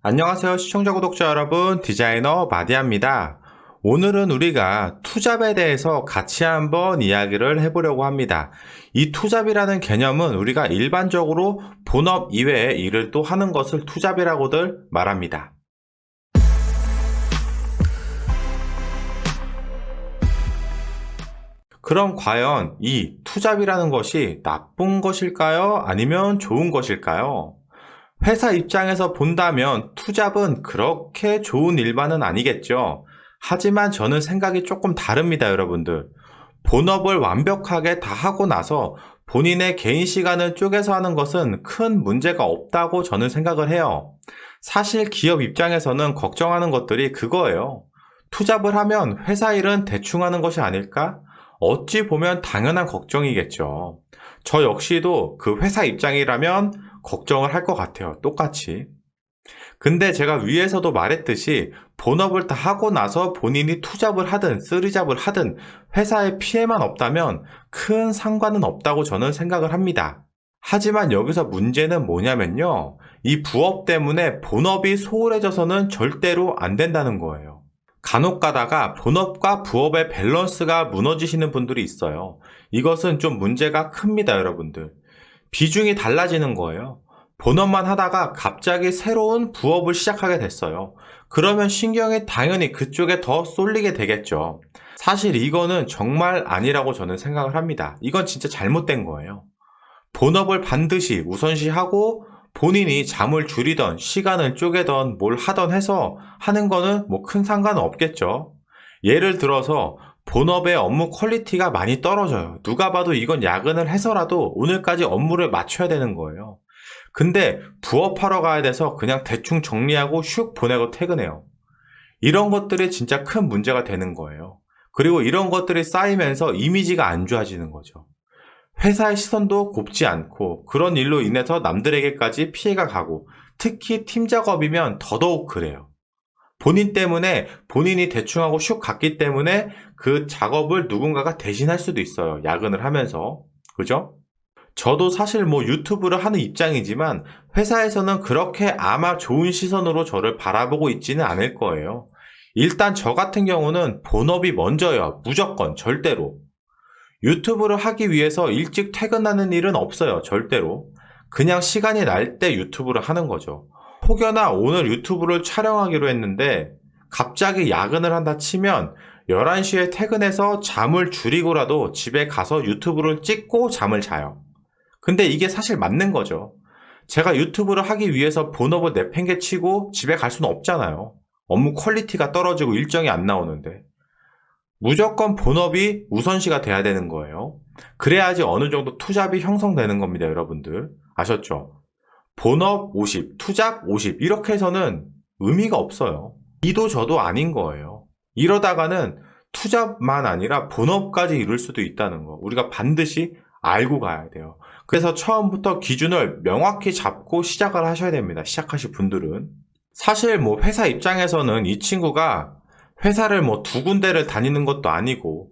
안녕하세요 시청자 구독자 여러분, 디자이너 마디아입니다. 오늘은 우리가 투잡에 대해서 같이 한번 이야기를 해보려고 합니다. 이 투잡이라는 개념은 우리가 일반적으로 본업 이외의 일을 또 하는 것을 투잡이라고들 말합니다. 그럼 과연 이 투잡이라는 것이 나쁜 것일까요? 아니면 좋은 것일까요? 회사 입장에서 본다면 투잡은 그렇게 좋은 일만은 아니겠죠. 하지만 저는 생각이 조금 다릅니다, 여러분들. 본업을 완벽하게 다 하고 나서 본인의 개인 시간을 쪼개서 하는 것은 큰 문제가 없다고 저는 생각을 해요. 사실 기업 입장에서는 걱정하는 것들이 그거예요. 투잡을 하면 회사 일은 대충 하는 것이 아닐까? 어찌 보면 당연한 걱정이겠죠. 저 역시도 그 회사 입장이라면 걱정을 할 것 같아요. 똑같이. 근데 제가 위에서도 말했듯이 본업을 다 하고 나서 본인이 투잡을 하든 쓰리잡을 하든 회사에 피해만 없다면 큰 상관은 없다고 저는 생각을 합니다. 하지만 여기서 문제는 뭐냐면요. 이 부업 때문에 본업이 소홀해져서는 절대로 안 된다는 거예요. 간혹 가다가 본업과 부업의 밸런스가 무너지시는 분들이 있어요. 이것은 좀 문제가 큽니다, 여러분들. 비중이 달라지는 거예요. 본업만 하다가 갑자기 새로운 부업을 시작하게 됐어요. 그러면 신경이 당연히 그쪽에 더 쏠리게 되겠죠. 사실 이거는 정말 아니라고 저는 생각을 합니다. 이건 진짜 잘못된 거예요. 본업을 반드시 우선시하고 본인이 잠을 줄이던 시간을 쪼개던 뭘 하던 해서 하는 거는 뭐 큰 상관은 없겠죠. 예를 들어서 본업의 업무 퀄리티가 많이 떨어져요. 누가 봐도 이건 야근을 해서라도 오늘까지 업무를 맞춰야 되는 거예요. 근데 부업하러 가야 돼서 그냥 대충 정리하고 슉 보내고 퇴근해요. 이런 것들이 진짜 큰 문제가 되는 거예요. 그리고 이런 것들이 쌓이면서 이미지가 안 좋아지는 거죠. 회사의 시선도 곱지 않고 그런 일로 인해서 남들에게까지 피해가 가고 특히 팀 작업이면 더더욱 그래요. 본인 때문에 본인이 대충하고 슉 갔기 때문에 그 작업을 누군가가 대신할 수도 있어요. 야근을 하면서. 그죠? 저도 사실 뭐 유튜브를 하는 입장이지만 회사에서는 그렇게 아마 좋은 시선으로 저를 바라보고 있지는 않을 거예요. 일단 저 같은 경우는 본업이 먼저예요. 무조건 절대로. 유튜브를 하기 위해서 일찍 퇴근하는 일은 없어요. 절대로. 그냥 시간이 날 때 유튜브를 하는 거죠. 혹여나 오늘 유튜브를 촬영하기로 했는데 갑자기 야근을 한다 치면 11시에 퇴근해서 잠을 줄이고라도 집에 가서 유튜브를 찍고 잠을 자요. 근데 이게 사실 맞는 거죠. 제가 유튜브를 하기 위해서 본업을 내팽개치고 집에 갈 수는 없잖아요. 업무 퀄리티가 떨어지고 일정이 안 나오는데. 무조건 본업이 우선시가 돼야 되는 거예요. 그래야지 어느 정도 투잡이 형성되는 겁니다, 여러분들. 아셨죠? 본업 50, 투잡 50 이렇게 해서는 의미가 없어요. 이도 저도 아닌 거예요. 이러다가는 투잡만 아니라 본업까지 이룰 수도 있다는 거 우리가 반드시 알고 가야 돼요. 그래서 처음부터 기준을 명확히 잡고 시작을 하셔야 됩니다. 시작하실 분들은. 사실 뭐 회사 입장에서는 이 친구가 회사를 뭐 두 군데를 다니는 것도 아니고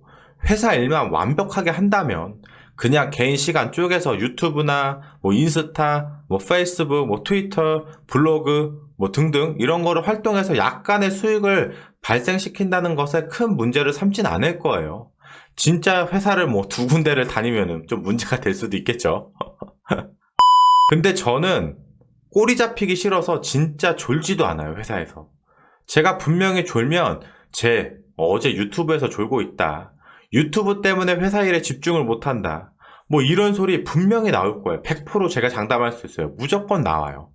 회사 일만 완벽하게 한다면 그냥 개인 시간 쪼개서 유튜브나 뭐 인스타, 뭐 페이스북, 뭐 트위터, 블로그 뭐 등등 이런 거를 활동해서 약간의 수익을 발생시킨다는 것에 큰 문제를 삼진 않을 거예요. 진짜 회사를 뭐 두 군데를 다니면은 좀 문제가 될 수도 있겠죠. 근데 저는 꼬리 잡히기 싫어서 진짜 졸지도 않아요, 회사에서. 제가 분명히 졸면 어제 유튜브에서 졸고 있다. 유튜브 때문에 회사 일에 집중을 못한다. 뭐 이런 소리 분명히 나올 거예요. 100% 제가 장담할 수 있어요. 무조건 나와요.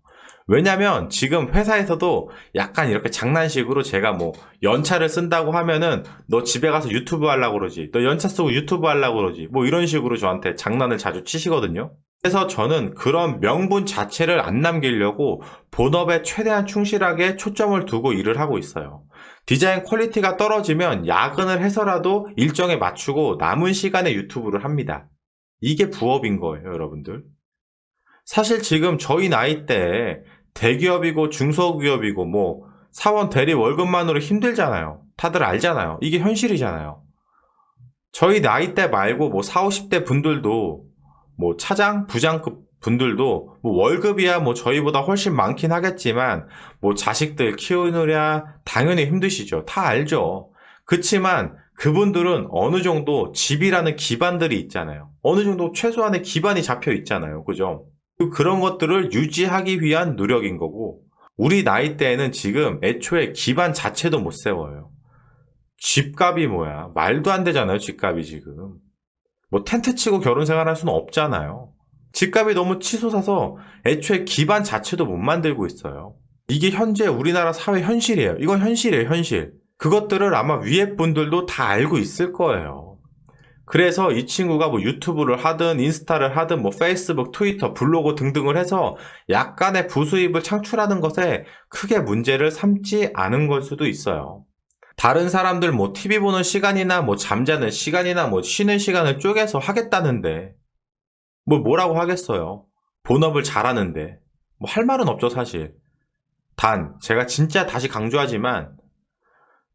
왜냐면 지금 회사에서도 약간 이렇게 장난식으로 제가 뭐 연차를 쓴다고 하면은 너 집에 가서 유튜브 하려고 그러지. 너 연차 쓰고 유튜브 하려고 그러지. 뭐 이런 식으로 저한테 장난을 자주 치시거든요. 그래서 저는 그런 명분 자체를 안 남기려고 본업에 최대한 충실하게 초점을 두고 일을 하고 있어요. 디자인 퀄리티가 떨어지면 야근을 해서라도 일정에 맞추고 남은 시간에 유튜브를 합니다. 이게 부업인 거예요, 여러분들. 사실 지금 저희 나이 때 대기업이고 중소기업이고 뭐 사원 대리 월급만으로 힘들잖아요. 다들 알잖아요. 이게 현실이잖아요. 저희 나이 때 말고 뭐 40, 50대 분들도 뭐 차장, 부장급 분들도 뭐 월급이야 뭐 저희보다 훨씬 많긴 하겠지만 뭐 자식들 키우느라 당연히 힘드시죠. 다 알죠. 그치만 그분들은 어느 정도 집이라는 기반들이 있잖아요. 어느 정도 최소한의 기반이 잡혀 있잖아요. 그죠? 그런 것들을 유지하기 위한 노력인 거고, 우리 나이 때에는 지금 애초에 기반 자체도 못 세워요. 집값이 뭐야? 말도 안 되잖아요, 집값이 지금. 뭐 텐트 치고 결혼 생활할 수는 없잖아요. 집값이 너무 치솟아서 애초에 기반 자체도 못 만들고 있어요. 이게 현재 우리나라 사회 현실이에요. 이건 현실이에요, 현실. 그것들을 아마 위에 분들도 다 알고 있을 거예요. 그래서 이 친구가 뭐 유튜브를 하든 인스타를 하든 뭐 페이스북, 트위터, 블로그 등등을 해서 약간의 부수입을 창출하는 것에 크게 문제를 삼지 않은 걸 수도 있어요. 다른 사람들 뭐 TV 보는 시간이나 뭐 잠자는 시간이나 뭐 쉬는 시간을 쪼개서 하겠다는데 뭐라고 하겠어요. 본업을 잘하는데 뭐 할 말은 없죠 사실. 단 제가 진짜 다시 강조하지만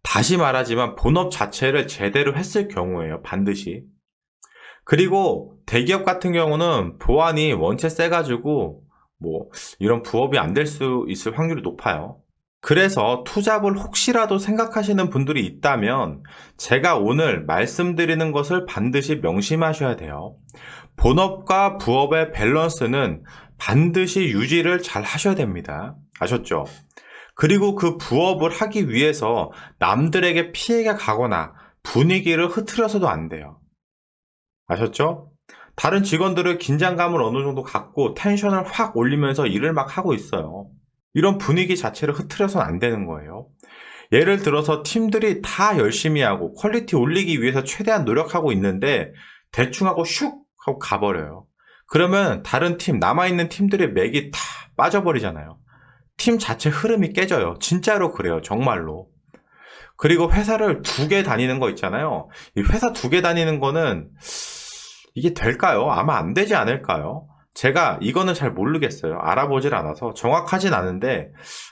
다시 말하지만 본업 자체를 제대로 했을 경우에요. 반드시. 그리고 대기업 같은 경우는 보안이 원체 세가지고 뭐 이런 부업이 안 될 수 있을 확률이 높아요. 그래서 투잡을 혹시라도 생각하시는 분들이 있다면 제가 오늘 말씀드리는 것을 반드시 명심하셔야 돼요. 본업과 부업의 밸런스는 반드시 유지를 잘 하셔야 됩니다. 아셨죠? 그리고 그 부업을 하기 위해서 남들에게 피해가 가거나 분위기를 흐트려서도 안 돼요. 아셨죠? 다른 직원들은 긴장감을 어느 정도 갖고 텐션을 확 올리면서 일을 막 하고 있어요. 이런 분위기 자체를 흐트려서는 안 되는 거예요. 예를 들어서 팀들이 다 열심히 하고 퀄리티 올리기 위해서 최대한 노력하고 있는데 대충 하고 슉 하고 가버려요. 그러면 다른 팀, 남아있는 팀들의 맥이 다 빠져버리잖아요. 팀 자체 흐름이 깨져요. 진짜로 그래요. 정말로. 그리고 회사를 2개 다니는 거 있잖아요. 이 회사 2개 다니는 거는 이게 될까요? 아마 안 되지 않을까요? 제가 이거는 잘 모르겠어요. 알아보질 않아서 정확하진 않은데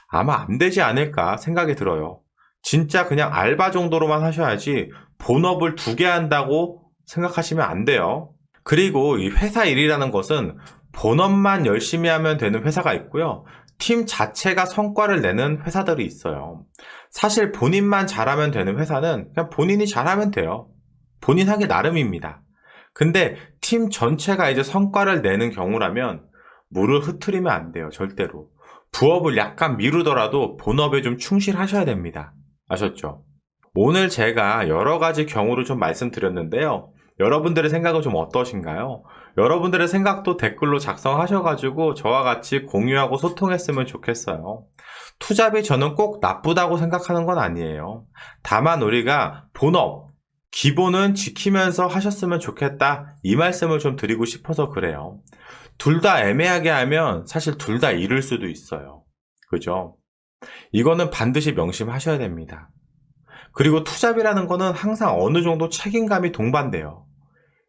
아마 안 되지 않을까 생각이 들어요. 진짜 그냥 알바 정도로만 하셔야지 본업을 2개 한다고 생각하시면 안 돼요. 그리고 이 회사 일이라는 것은 본업만 열심히 하면 되는 회사가 있고요. 팀 자체가 성과를 내는 회사들이 있어요. 사실 본인만 잘하면 되는 회사는 그냥 본인이 잘하면 돼요. 본인 하기 나름입니다. 근데 팀 전체가 이제 성과를 내는 경우라면 물을 흐트리면 안 돼요. 절대로. 부업을 약간 미루더라도 본업에 좀 충실하셔야 됩니다. 아셨죠? 오늘 제가 여러 가지 경우를 좀 말씀드렸는데요. 여러분들의 생각은 좀 어떠신가요? 여러분들의 생각도 댓글로 작성하셔가지고 저와 같이 공유하고 소통했으면 좋겠어요. 투잡이 저는 꼭 나쁘다고 생각하는 건 아니에요. 다만 우리가 본업, 기본은 지키면서 하셨으면 좋겠다 이 말씀을 좀 드리고 싶어서 그래요. 둘 다 애매하게 하면 사실 둘 다 잃을 수도 있어요. 그죠? 이거는 반드시 명심하셔야 됩니다. 그리고 투잡이라는 거는 항상 어느 정도 책임감이 동반돼요.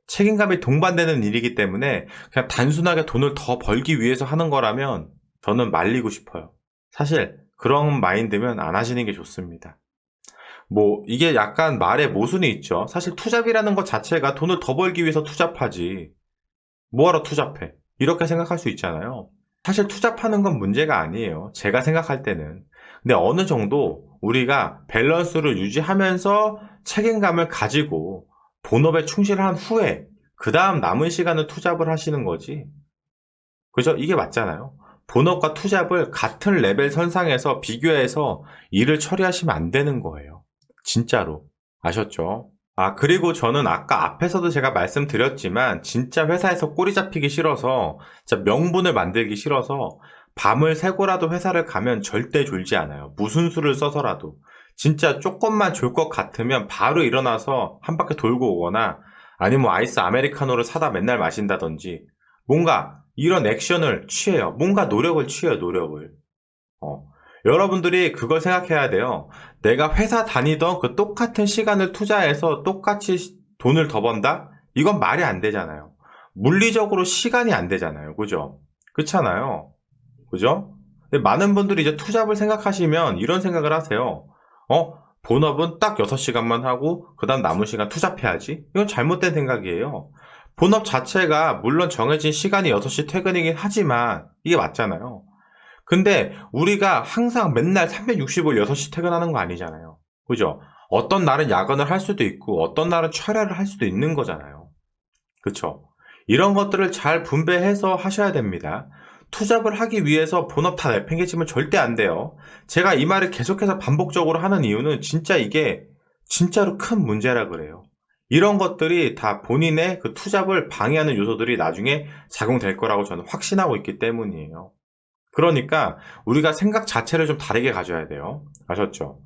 책임감이 동반되는 일이기 때문에 그냥 단순하게 돈을 더 벌기 위해서 하는 거라면 저는 말리고 싶어요. 사실 그런 마인드면 안 하시는 게 좋습니다. 뭐 이게 약간 말에 모순이 있죠. 사실 투잡이라는 것 자체가 돈을 더 벌기 위해서 투잡하지 뭐하러 투잡해 이렇게 생각할 수 있잖아요. 사실 투잡하는 건 문제가 아니에요. 제가 생각할 때는. 근데 어느 정도 우리가 밸런스를 유지하면서 책임감을 가지고 본업에 충실한 후에 그 다음 남은 시간을 투잡을 하시는 거지. 그죠? 이게 맞잖아요. 본업과 투잡을 같은 레벨 선상에서 비교해서 일을 처리하시면 안 되는 거예요. 진짜로. 아셨죠? 그리고 저는 아까 앞에서도 제가 말씀드렸지만 진짜 회사에서 꼬리 잡히기 싫어서 진짜 명분을 만들기 싫어서 밤을 새고라도 회사를 가면 절대 졸지 않아요. 무슨 수를 써서라도. 진짜 조금만 졸 것 같으면 바로 일어나서 한 바퀴 돌고 오거나 아니면 아이스 아메리카노를 사다 맨날 마신다든지 뭔가 이런 액션을 취해요. 뭔가 노력을 취해요. 노력을. 여러분들이 그걸 생각해야 돼요. 내가 회사 다니던 그 똑같은 시간을 투자해서 똑같이 돈을 더 번다? 이건 말이 안 되잖아요. 물리적으로 시간이 안 되잖아요. 그죠? 그렇잖아요. 그죠? 근데 많은 분들이 이제 투잡을 생각하시면 이런 생각을 하세요. 본업은 딱 6시간만 하고 그 다음 남은 시간 투잡해야지? 이건 잘못된 생각이에요. 본업 자체가 물론 정해진 시간이 6시 퇴근이긴 하지만 이게 맞잖아요. 근데 우리가 항상 맨날 365일 6시 퇴근하는 거 아니잖아요. 그죠? 어떤 날은 야근을 할 수도 있고 어떤 날은 철야를 할 수도 있는 거잖아요. 그쵸? 이런 것들을 잘 분배해서 하셔야 됩니다. 투잡을 하기 위해서 본업 다 내팽개치면 절대 안 돼요. 제가 이 말을 계속해서 반복적으로 하는 이유는 진짜 이게 진짜로 큰 문제라 그래요. 이런 것들이 다 본인의 그 투잡을 방해하는 요소들이 나중에 작용될 거라고 저는 확신하고 있기 때문이에요. 그러니까 우리가 생각 자체를 좀 다르게 가져야 돼요. 아셨죠?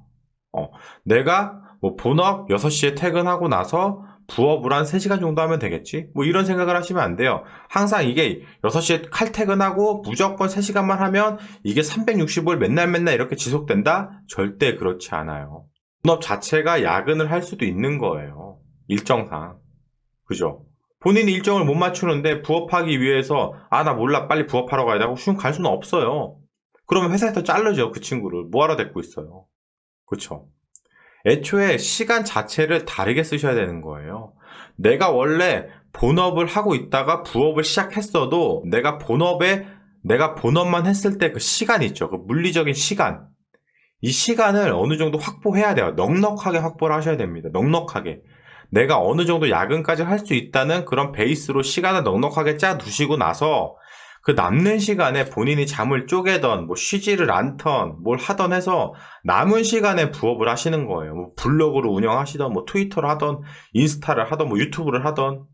어, 내가 뭐 본업 6시에 퇴근하고 나서 부업을 한 3시간 정도 하면 되겠지? 뭐 이런 생각을 하시면 안 돼요. 항상 이게 6시에 칼퇴근하고 무조건 3시간만 하면 이게 365일 맨날 이렇게 지속된다? 절대 그렇지 않아요. 본업 자체가 야근을 할 수도 있는 거예요. 일정상. 그죠? 본인이 일정을 못 맞추는데 부업하기 위해서 나 몰라 빨리 부업하러 가야 되고 슝 갈 수는 없어요. 그러면 회사에서 잘르죠 그 친구를. 뭐하러 데리고 있어요. 그쵸? 애초에 시간 자체를 다르게 쓰셔야 되는 거예요. 내가 원래 본업을 하고 있다가 부업을 시작했어도 내가 본업만 했을 때 그 시간 있죠. 그 물리적인 시간. 이 시간을 어느 정도 확보해야 돼요. 넉넉하게 확보를 하셔야 됩니다. 넉넉하게. 내가 어느 정도 야근까지 할 수 있다는 그런 베이스로 시간을 넉넉하게 짜 두시고 나서 그 남는 시간에 본인이 잠을 쪼개던 뭐 쉬지를 않던 뭘 하던 해서 남은 시간에 부업을 하시는 거예요. 뭐 블로그를 운영하시던 뭐 트위터를 하던 인스타를 하던 뭐 유튜브를 하던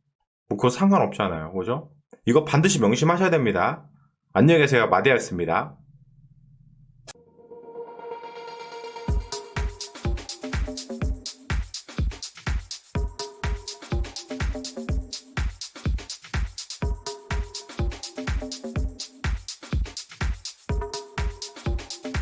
뭐 그거 상관없잖아요. 그죠? 이거 반드시 명심하셔야 됩니다. 안녕히 계세요. 마디아였습니다.